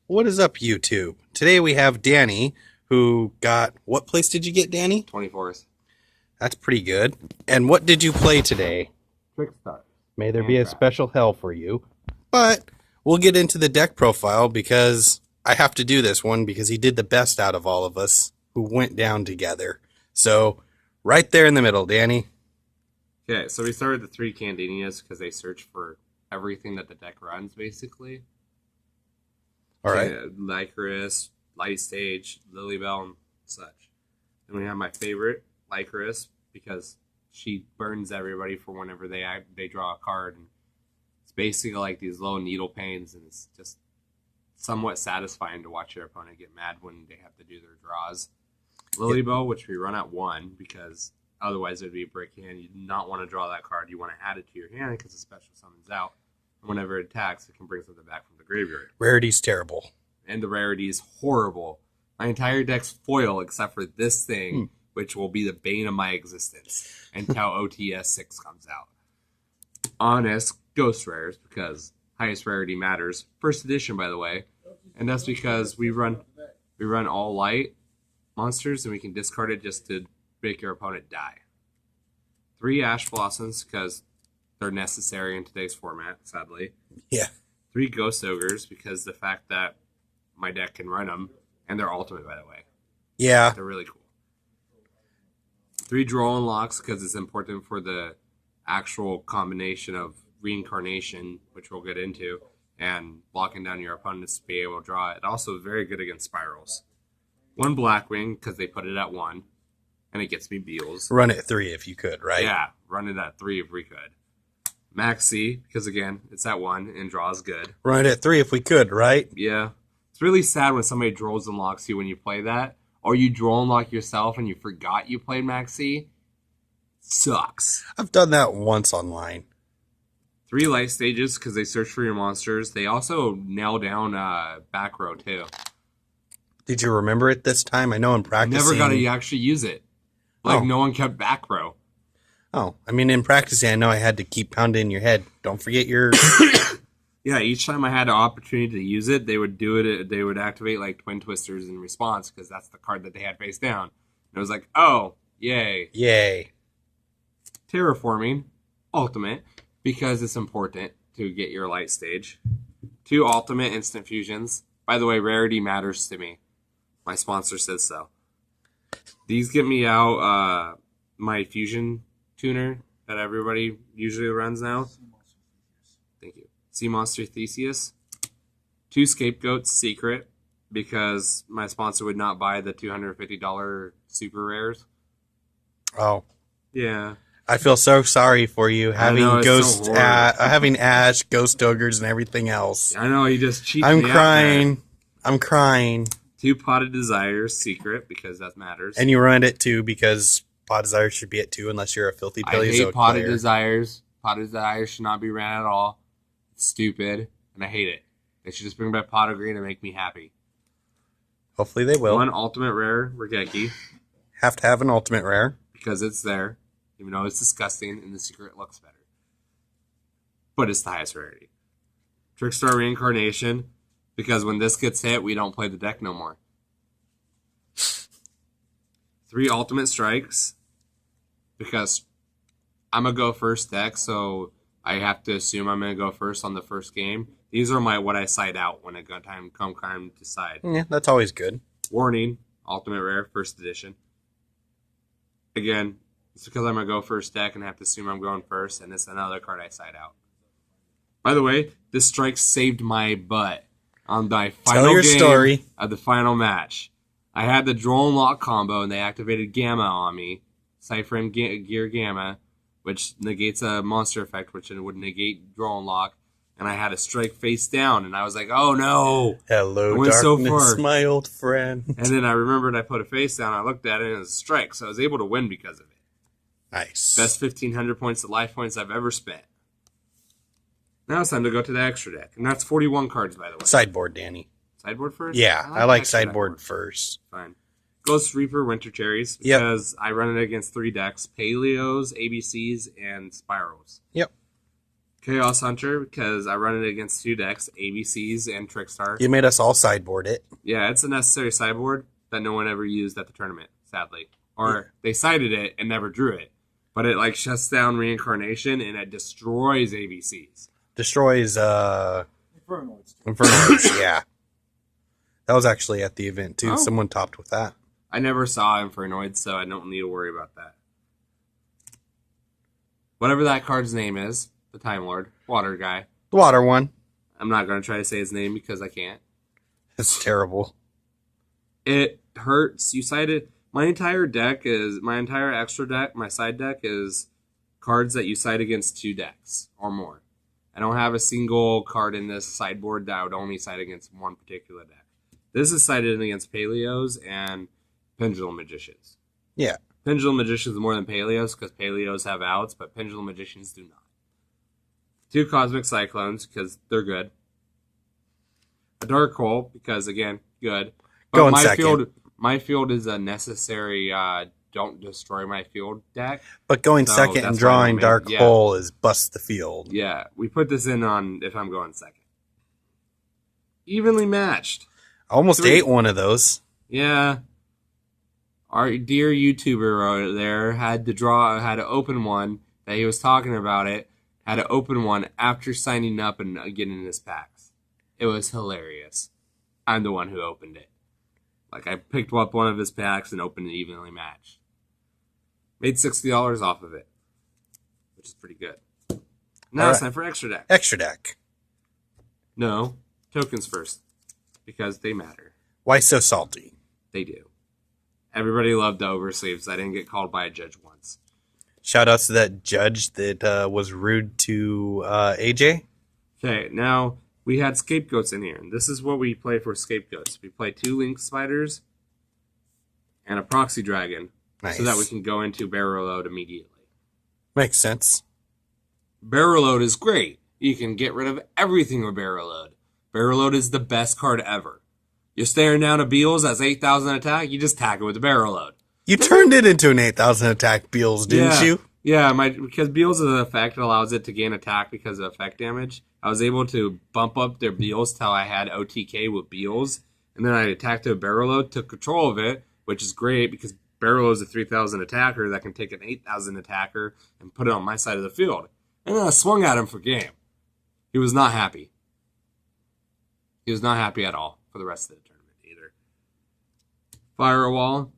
What is up, YouTube? Today we have Danny, who got... What place did you get, Danny? 24th. That's pretty good. And what did you play today? Trickstars. May there be a special hell for you. But we'll get into the deck profile because I have to do this one because he did the best out of all of us who went down together. So, right there in the middle, Danny. Okay, so we started the 3 Candinias because they search for everything that the deck runs, basically. All right. Lycoris, Light Stage, Lilybell, and such. Then we have my favorite, Lycoris, because she burns everybody for whenever they draw a card. And it's basically like these low needle pains, and it's just somewhat satisfying to watch your opponent get mad when they have to do their draws. Lilybell, which we run at 1 because otherwise it would be a brick hand. You do not want to draw that card. You want to add it to your hand because the special summons out. And whenever it attacks, it can bring something back from the graveyard. Rarity's terrible. And the rarity is horrible. My entire deck's foil except for this thing, which will be the bane of my existence until OTS 6 comes out. Honest Ghost Rares, because highest rarity matters. First edition, by the way. And that's because we run all light monsters, and we can discard it just to make your opponent die. 3 Ash Blossoms, because they're necessary in today's format, sadly. Yeah. 3 Ghost Ogres, because the fact that my deck can run them, and they're ultimate, by the way. Yeah. They're really cool. 3 Draw Unlocks, because it's important for the actual combination of reincarnation, which we'll get into, and blocking down your opponents to be able to draw it. Also very good against spirals. 1 Blackwing, because they put it at 1, and it gets me Beals. Run it 3 if you could, right? Yeah, run it at 3 if we could. Maxi, because again, it's at 1 and draws good. Run it at 3 if we could, right? Yeah. It's really sad when somebody draws unlocks you when you play that, or you draw unlock yourself and you forgot you played Maxi. Sucks. I've done that once online. 3 life stages, because they search for your monsters. They also nail down back row, too. Did you remember it this time? I know in practicing... Never got to actually use it. No one kept back row. Oh, I mean, in practicing, I know I had to keep pounding in your head. Don't forget your... Yeah, each time I had an opportunity to use it, they would do it. They would activate like Twin Twisters in response because that's the card that they had face down. And it was like, oh, yay. Yay. Terraforming, ultimate, because it's important to get your light stage. 2 ultimate instant fusions. By the way, rarity matters to me. My sponsor says so. These get me out my fusion tuner that everybody usually runs now. Thank you. Sea Monster Theseus. 2 Scapegoats Secret, because my sponsor would not buy the $250 super rares. Oh. Yeah. I feel so sorry for you having having Ash, Ghost Ogres, and everything else. I know, you just cheated. I'm crying. I'm crying. 2 Potted Desires Secret, because that matters. And you run it too because Pot Desires should be at 2 unless you're a filthy I Paleozoic hate Potted player. Desires. Potted Desires should not be ran at all. It's stupid, and I hate it. They should just bring back Pot of Green and make me happy. Hopefully they will. 1 Ultimate Rare Regeki. Have to have an ultimate rare. Because it's there. Even though it's disgusting and the secret looks better. But it's the highest rarity. Trickstar Reincarnation. Because when this gets hit, we don't play the deck no more. 3 Ultimate Strikes. Because I'm a go first deck, so I have to assume I'm going to go first on the first game. These are what I side out when it come time to side. Yeah, that's always good. Warning, Ultimate Rare, first edition. Again, it's because I'm going to go first deck and have to assume I'm going first, and it's another card I side out. By the way, this strike saved my butt on my final game of the final match. I had the Draw and Lock combo, and they activated Gamma on me. Cyframe Gear Gamma, which negates a monster effect, which would negate Draw and Lock. And I had a strike face down, and I was like, oh no! Hello, darkness, so my old friend. And then I remembered I put a face down, I looked at it, and it was a strike, so I was able to win because of it. Nice. Best 1,500 points of life points I've ever spent. Now it's time to go to the extra deck, and that's 41 cards, by the way. Sideboard, Danny. Sideboard first? Yeah, I like sideboard first. Fine. Ghost Reaper Winter Cherries, because I run it against 3 decks, Paleos, ABCs, and Spirals. Yep. Chaos Hunter, because I run it against 2 decks, ABCs and Trickstar. You made us all sideboard it. Yeah, it's a necessary sideboard that no one ever used at the tournament, sadly. Or they sided it and never drew it. But it like shuts down Reincarnation and it destroys ABCs. Destroys Infernoids. Infernoids, yeah. That was actually at the event too. Oh. Someone topped with that. I never saw Infernoids, so I don't need to worry about that. Whatever that card's name is, the Time Lord, Water Guy. The water one. I'm not going to try to say his name because I can't. It's terrible. It hurts. You cited my entire extra deck, my side deck is cards that you side against 2 decks or more. I don't have a single card in this sideboard that I would only side against one particular deck. This is sided against Paleos and Pendulum Magicians. Yeah. Pendulum Magicians more than Paleos because Paleos have outs, but Pendulum Magicians do not. 2 Cosmic Cyclones because they're good. A Dark Hole because, again, good. But Going second. My field is a necessary don't destroy my field deck. But going So second and that's drawing why I made- Dark yeah. Hole is bust the field. Yeah, we put this in on if I'm going second. Evenly matched. I almost 3. ate one of those. Yeah. Our dear YouTuber over there had to open one that he was talking about it, had to open one after signing up and getting his packs. It was hilarious. I'm the one who opened it. Like, I picked up one of his packs and opened it evenly matched. Made $60 off of it, which is pretty good. Now it's time for extra deck. Extra deck. No, tokens first, because they matter. Why so salty? They do. Everybody loved the oversleeves. I didn't get called by a judge once. Shout outs to that judge that was rude to AJ. Okay, now we had scapegoats in here. And this is what we play for scapegoats. We play 2 Link Spiders and a Proxy Dragon. Nice. So that we can go into Barrel Load immediately. Makes sense. Barrel Load is great. You can get rid of everything with Barrel Load. Barrel Load is the best card ever. You're staring down a Beals that's 8,000 attack, you just attack it with a Barrel Load. You turned it into an 8,000 attack Beals, didn't you? Yeah, because Beals' effect allows it to gain attack because of effect damage. I was able to bump up their Beals till I had OTK with Beals, and then I attacked a Barrel Load, took control of it, which is great because Barrel Load is a 3,000 attacker that can take an 8,000 attacker and put it on my side of the field. And then I swung at him for game. He was not happy. He was not happy at all for the rest of the tournament either. Firewall.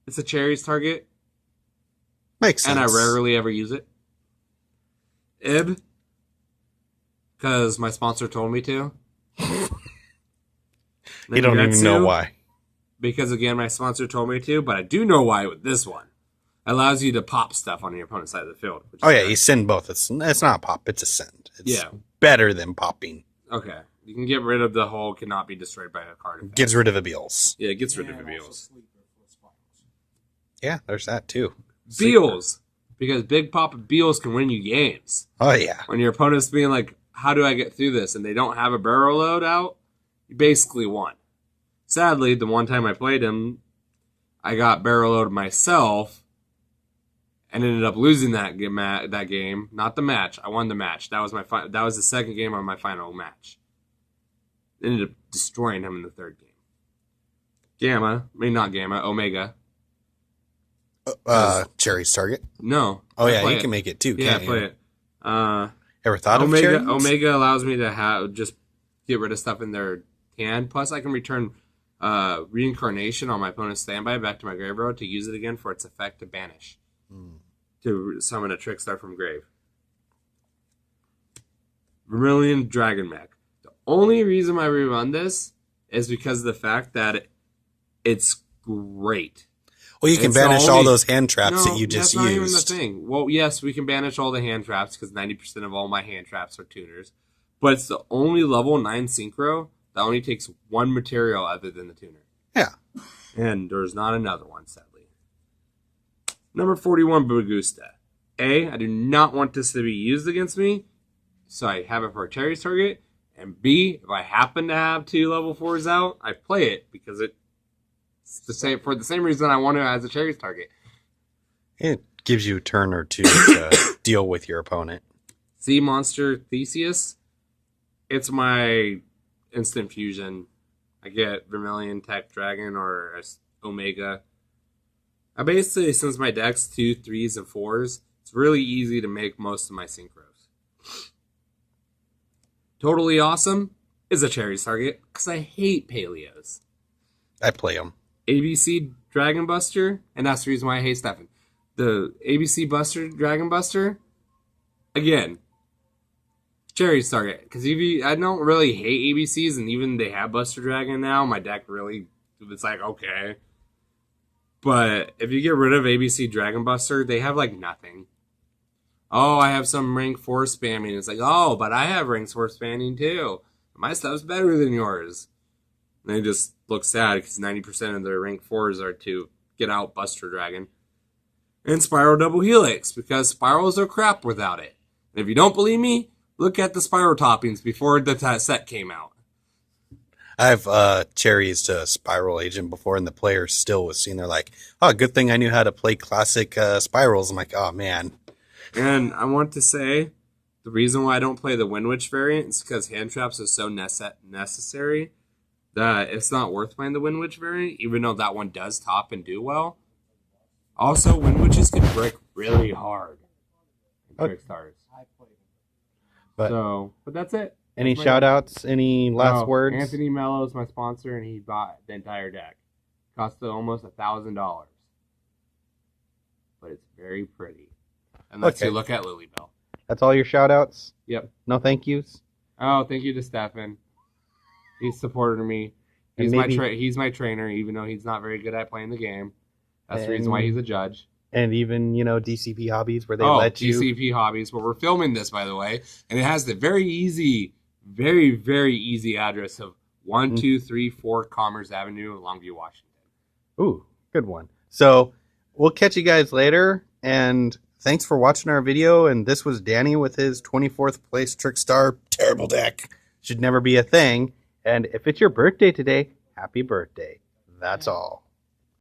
It's a cherries target. Makes sense. And I rarely ever use it. Ib. Because my sponsor told me to. You don't even know why. Because, again, my sponsor told me to, but I do know why with this one. It allows you to pop stuff on your opponent's side of the field. Which Oh, is yeah, good. you send both. It's not a pop, it's a send. It's Yeah. better than popping. Okay. You can get rid of the whole cannot be destroyed by a card effect. Gets rid of the Beals. Yeah, it gets rid of And the also Beals. sleeper for spirals. Yeah, there's that too. Beals. Because big pop of Beals can win you games. Oh, yeah. When your opponent's being like, how do I get through this? And they don't have a barrel load out, you basically won. Sadly, the one time I played him, I got barrel load myself and ended up losing that game. Not the match. I won the match. That was that was the second game of my final match. Ended up destroying him in the third game. Omega. Cherry's target. No. Oh, I yeah, play you it. can make it too, Yeah, I can't play you? it. Ever thought of Cherry? Omega allows me to just get rid of stuff in their hand. Plus, I can return Reincarnation on my opponent's standby back to my graveyard to use it again for its effect to banish. To summon a Trickstar from grave. Vermilion Dragon Mech. The only reason why we run this is because of the fact that it's great. Well, you can It's the banish all only- those hand traps that you just that's not even the used. thing. Well, yes, we can banish all the hand traps because 90% of all my hand traps are tuners. But it's the only level 9 synchro that only takes one material other than the tuner. Yeah. And there's not another one, sadly. Number 41, Bagusta. A, I do not want this to be used against me, so I have it for a cherries target. And B, if I happen to have 2 level 4s out, I play it because it's for the same reason I want it as a cherries target. It gives you a turn or two to deal with your opponent. Sea Monster Theseus. It's my instant fusion. I get Vermilion Tech Dragon or Omega. I basically, since my deck's 2, 3s, and 4s, it's really easy to make most of my synchros. Totally awesome is a Cherries target because I hate Paleos. I play them. ABC Dragon Buster, and that's the reason why I hate Stefan. The ABC Buster Dragon Buster, again, Cherries target. Because I don't really hate ABCs, and even they have Buster Dragon now, my deck really, it's like, okay. But if you get rid of ABC Dragon Buster, they have like nothing. Oh, I have some rank 4 spamming. It's like, oh, but I have rank 4 spamming too. My stuff's better than yours. And they just look sad because 90% of their rank 4s are to get out Buster Dragon. And Spiral Double Helix, because Spirals are crap without it. And if you don't believe me, look at the Spiral toppings before the set came out. I've cherries to Spiral Agent before, and the players still was seen there like, oh, good thing I knew how to play classic Spirals. I'm like, oh, man. And I want to say, the reason why I don't play the Wind Witch variant is because hand traps is so necessary that it's not worth playing the Wind Witch variant, even though that one does top and do well. Also, Wind Witches can brick really hard in Trickstars. But that's it. Any shout outs? Any last words? Anthony Mello is my sponsor, and he bought the entire deck. Cost almost $1,000. But it's very pretty. Unless you look at Lilybell. That's all your shout outs? Yep. No thank yous? Oh, thank you to Stefan. He's supported me. He's my trainer, even though he's not very good at playing the game. That's the reason why he's a judge. And even, DCP Hobbies, where they let you... DCP Hobbies, where we're filming this, by the way. And it has the very easy, very, very easy address of 1234 Commerce Avenue, Longview, Washington. Ooh, good one. So, we'll catch you guys later, and thanks for watching our video. And this was Danny with his 24th place Trickstar terrible deck. Should never be a thing. And if it's your birthday today, happy birthday. That's all.